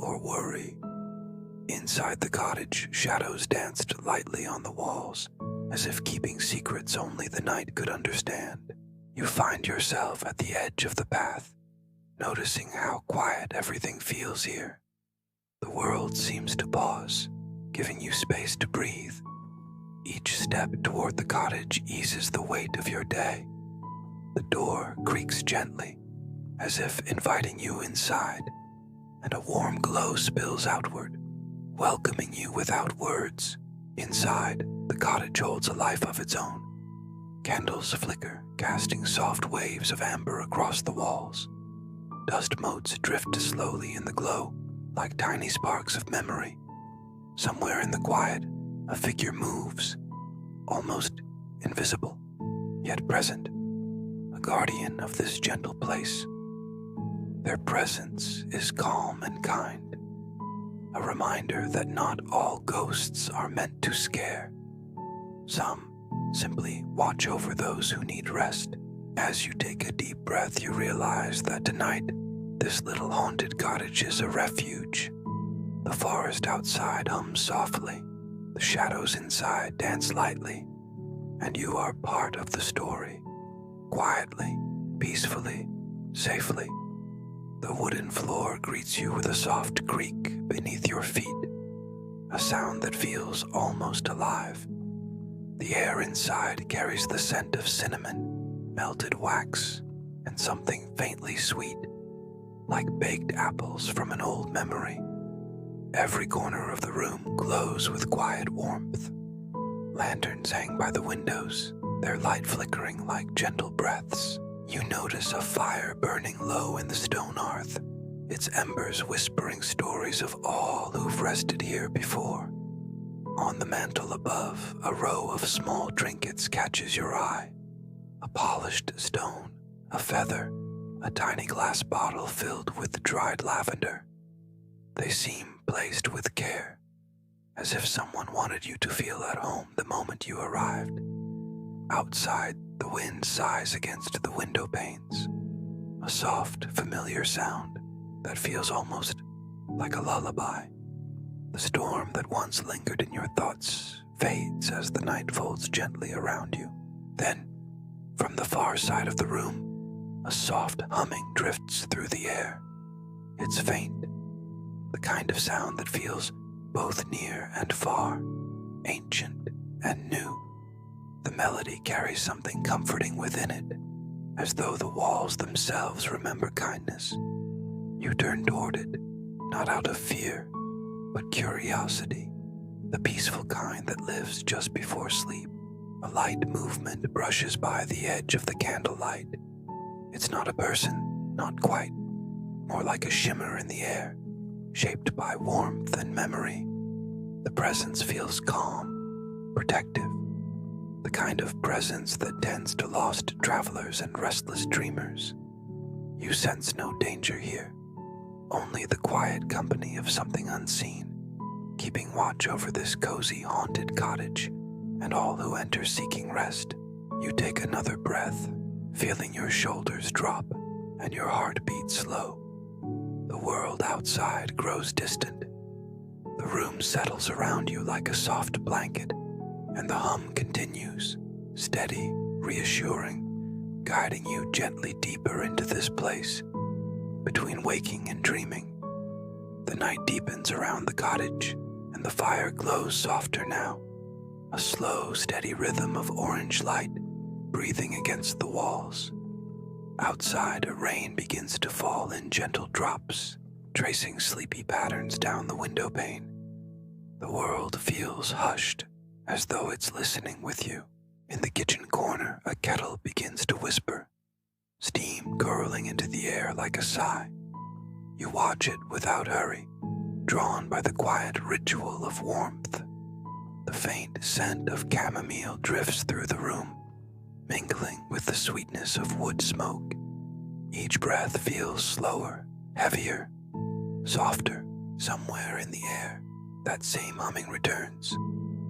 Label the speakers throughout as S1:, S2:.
S1: or worry. Inside the cottage, shadows danced lightly on the walls, as if keeping secrets only the night could understand. You find yourself at the edge of the path, noticing how quiet everything feels here. The world seems to pause, giving you space to breathe. Each step toward the cottage eases the weight of your day. The door creaks gently, as if inviting you inside, and a warm glow spills outward, welcoming you without words. Inside, the cottage holds a life of its own. Candles flicker, casting soft waves of amber across the walls. Dust motes drift slowly in the glow, like tiny sparks of memory. Somewhere in the quiet, a figure moves, almost invisible, yet present, a guardian of this gentle place. Their presence is calm and kind, a reminder that not all ghosts are meant to scare. Some simply watch over those who need rest. As you take a deep breath, you realize that tonight, this little haunted cottage is a refuge. The forest outside hums softly, the shadows inside dance lightly, and you are part of the story, quietly, peacefully, safely. The wooden floor greets you with a soft creak beneath your feet, a sound that feels almost alive. The air inside carries the scent of cinnamon, melted wax, and something faintly sweet, like baked apples from an old memory. Every corner of the room glows with quiet warmth. Lanterns hang by the windows, their light flickering like gentle breaths. You notice a fire burning low in the stone hearth, its embers whispering stories of all who've rested here before. On the mantel above, a row of small trinkets catches your eye. A polished stone, a feather, a tiny glass bottle filled with dried lavender. They seem placed with care, as if someone wanted you to feel at home the moment you arrived. Outside, the wind sighs against the window panes, a soft, familiar sound that feels almost like a lullaby. The storm that once lingered in your thoughts fades as the night folds gently around you. Then, from the far side of the room, a soft humming drifts through the air. It's faint, the kind of sound that feels both near and far, ancient and new. The melody carries something comforting within it, as though the walls themselves remember kindness. You turn toward it, not out of fear, but curiosity, the peaceful kind that lives just before sleep. A light movement brushes by the edge of the candlelight. It's not a person, not quite, more like a shimmer in the air, shaped by warmth and memory. The presence feels calm, protective, the kind of presence that tends to lost travelers and restless dreamers. You sense no danger here, only the quiet company of something unseen, keeping watch over this cozy haunted cottage and all who enter seeking rest. You take another breath, feeling your shoulders drop and your heart beat slow. The world outside grows distant. The room settles around you like a soft blanket, and the hum continues, steady, reassuring, guiding you gently deeper into this place. Between waking and dreaming, the night deepens around the cottage, and the fire glows softer now, a slow, steady rhythm of orange light breathing against the walls. Outside, rain begins to fall in gentle drops, tracing sleepy patterns down the window pane. The world feels hushed, as though it's listening with you. In the kitchen corner, a kettle begins to whisper, steam curling into the air like a sigh. You watch it without hurry, drawn by the quiet ritual of warmth. The faint scent of chamomile drifts through the room, mingling with the sweetness of wood smoke. Each breath feels slower, heavier, softer. Somewhere in the air, that same humming returns,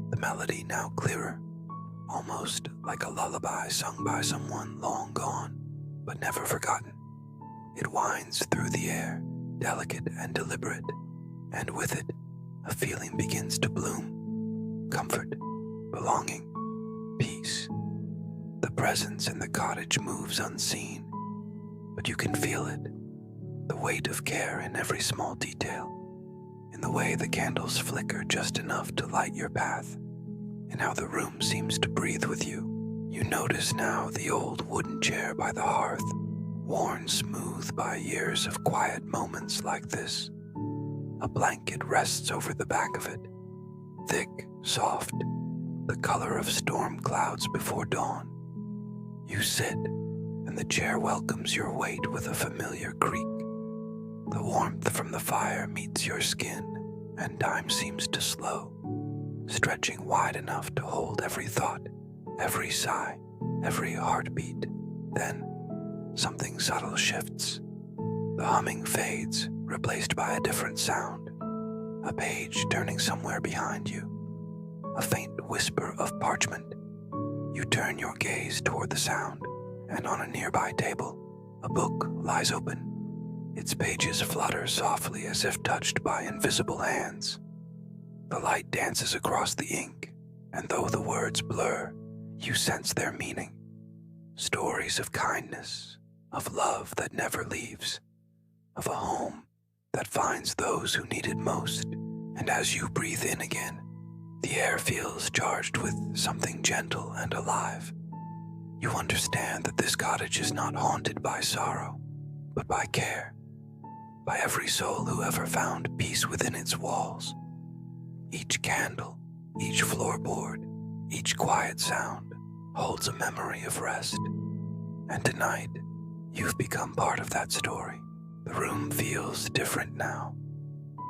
S1: the melody now clearer, almost like a lullaby sung by someone long gone, but never forgotten. It winds through the air, delicate and deliberate, and with it, a feeling begins to bloom: comfort, belonging, peace. The presence in the cottage moves unseen, but you can feel it, the weight of care in every small detail, in the way the candles flicker just enough to light your path, in how the room seems to breathe with you. You notice now the old wooden chair by the hearth, worn smooth by years of quiet moments like this. A blanket rests over the back of it, thick, soft, the color of storm clouds before dawn. You sit, and the chair welcomes your weight with a familiar creak. The warmth from the fire meets your skin, and time seems to slow, stretching wide enough to hold every thought, every sigh, every heartbeat. Then, something subtle shifts. The humming fades, replaced by a different sound. A page turning somewhere behind you. A faint whisper of parchment. You turn your gaze toward the sound, and on a nearby table, a book lies open. Its pages flutter softly as if touched by invisible hands. The light dances across the ink, and though the words blur, you sense their meaning. Stories of kindness, of love that never leaves, of a home that finds those who need it most. And as you breathe in again, the air feels charged with something gentle and alive. You understand that this cottage is not haunted by sorrow, but by care, by every soul who ever found peace within its walls. Each candle, each floorboard, each quiet sound holds a memory of rest. And tonight, you've become part of that story. The room feels different now.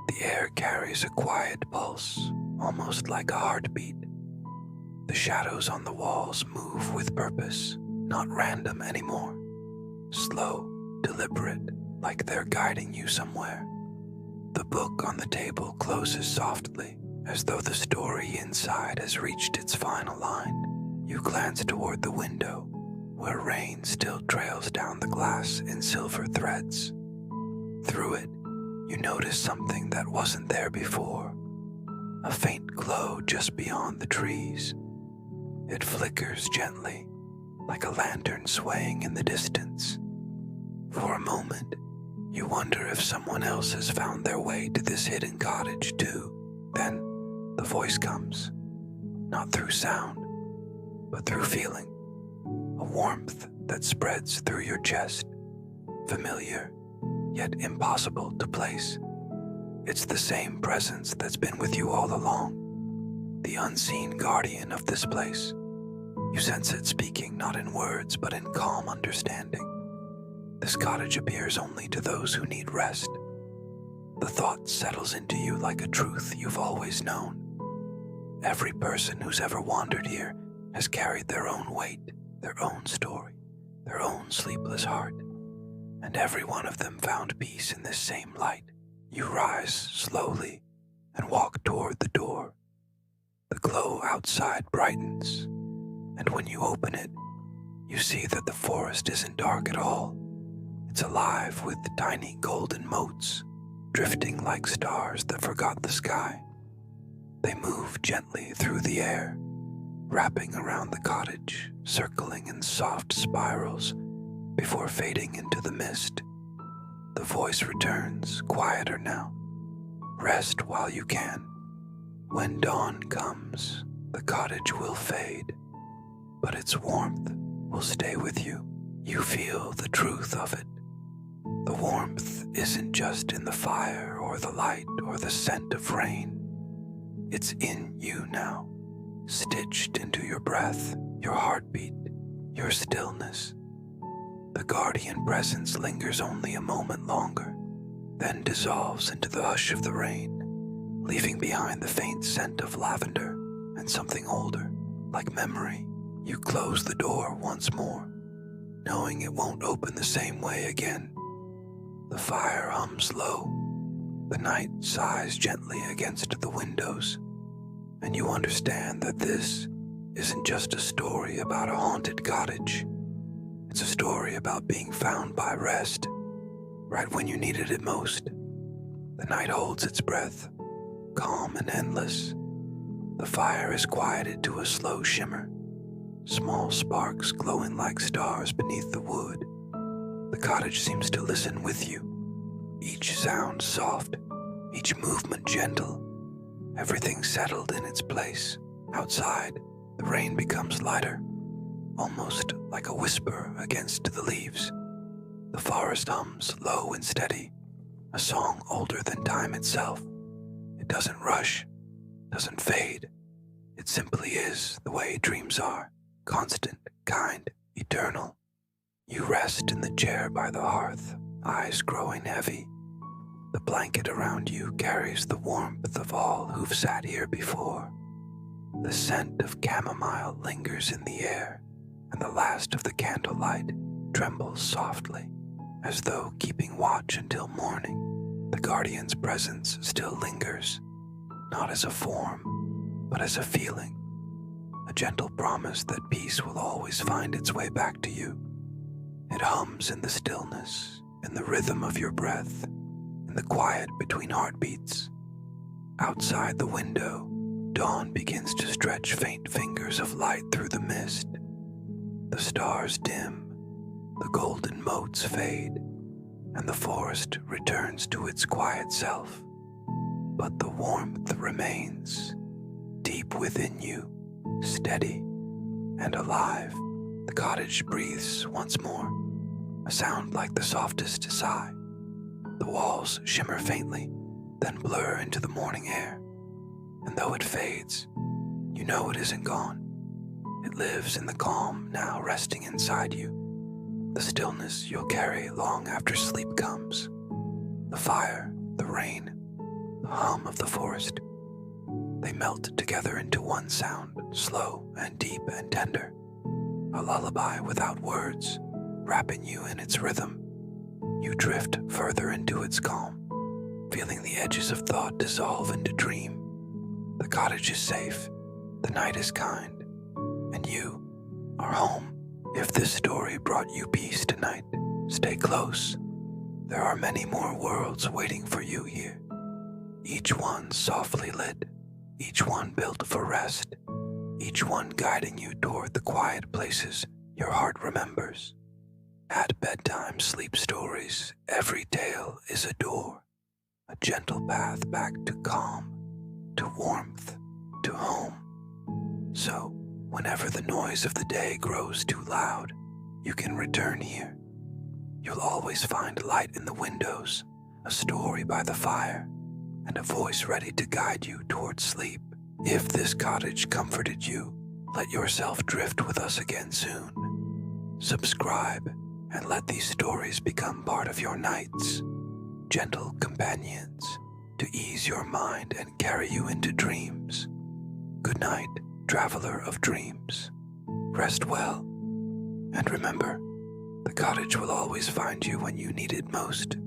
S1: The air carries a quiet pulse, almost like a heartbeat. The shadows on the walls move with purpose, not random anymore. Slow, deliberate, like they're guiding you somewhere. The book on the table closes softly, as though the story inside has reached its final line. You glance toward the window, where rain still trails down the glass in silver threads. Through it, you notice something that wasn't there before. A faint glow just beyond the trees. It flickers gently, like a lantern swaying in the distance. For a moment, you wonder if someone else has found their way to this hidden cottage too. Then, the voice comes, not through sound, but through feeling. A warmth that spreads through your chest, familiar, yet impossible to place. It's the same presence that's been with you all along, the unseen guardian of this place. You sense it speaking not in words, but in calm understanding. This cottage appears only to those who need rest. The thought settles into you like a truth you've always known. Every person who's ever wandered here has carried their own weight, their own story, their own sleepless heart, and every one of them found peace in this same light. You rise slowly and walk toward the door. The glow outside brightens, and when you open it, you see that the forest isn't dark at all. It's alive with tiny golden motes, drifting like stars that forgot the sky. They move gently through the air, wrapping around the cottage, circling in soft spirals before fading into the mist. The voice returns, quieter now. Rest while you can. When dawn comes, the cottage will fade, but its warmth will stay with you. You feel the truth of it. The warmth isn't just in the fire or the light or the scent of rain. It's in you now, stitched into your breath, your heartbeat, your stillness. The guardian presence lingers only a moment longer, then dissolves into the hush of the rain, leaving behind the faint scent of lavender and something older, like memory. You close the door once more, knowing it won't open the same way again. The fire hums low, the night sighs gently against the windows, and you understand that this isn't just a story about a haunted cottage. It's a story about being found by rest, right when you needed it most. The night holds its breath, calm and endless. The fire is quieted to a slow shimmer, small sparks glowing like stars beneath the wood. The cottage seems to listen with you, each sound soft, each movement gentle, everything settled in its place. Outside, the rain becomes lighter, almost like a whisper against the leaves. The forest hums low and steady, a song older than time itself. It doesn't rush, doesn't fade. It simply is the way dreams are, constant, kind, eternal. You rest in the chair by the hearth, eyes growing heavy. The blanket around you carries the warmth of all who've sat here before. The scent of chamomile lingers in the air, and the last of the candlelight trembles softly, as though keeping watch until morning. The guardian's presence still lingers, not as a form, but as a feeling, a gentle promise that peace will always find its way back to you. It hums in the stillness, in the rhythm of your breath, in the quiet between heartbeats. Outside the window, dawn begins to stretch faint fingers of light through the mist. The stars dim, the golden motes fade, and the forest returns to its quiet self. But the warmth remains, deep within you, steady and alive. The cottage breathes once more, a sound like the softest sigh. The walls shimmer faintly, then blur into the morning air. And though it fades, you know it isn't gone. It lives in the calm now resting inside you, the stillness you'll carry long after sleep comes. The fire, the rain, the hum of the forest, they melt together into one sound, slow and deep and tender. A lullaby without words, wrapping you in its rhythm. You drift further into its calm, feeling the edges of thought dissolve into dream. The cottage is safe, the night is kind, and you are home. If this story brought you peace tonight, stay close. There are many more worlds waiting for you here, each one softly lit, each one built for rest, each one guiding you toward the quiet places your heart remembers. At Bedtime Sleep Stories, every tale is a door, a gentle path back to calm, to warmth, to home. So, whenever the noise of the day grows too loud, you can return here. You'll always find light in the windows, a story by the fire, and a voice ready to guide you toward sleep. If this cottage comforted you, let yourself drift with us again soon. Subscribe and let these stories become part of your nights, gentle companions to ease your mind and carry you into dreams. Good night, traveler of dreams. Rest well, and remember, the cottage will always find you when you need it most.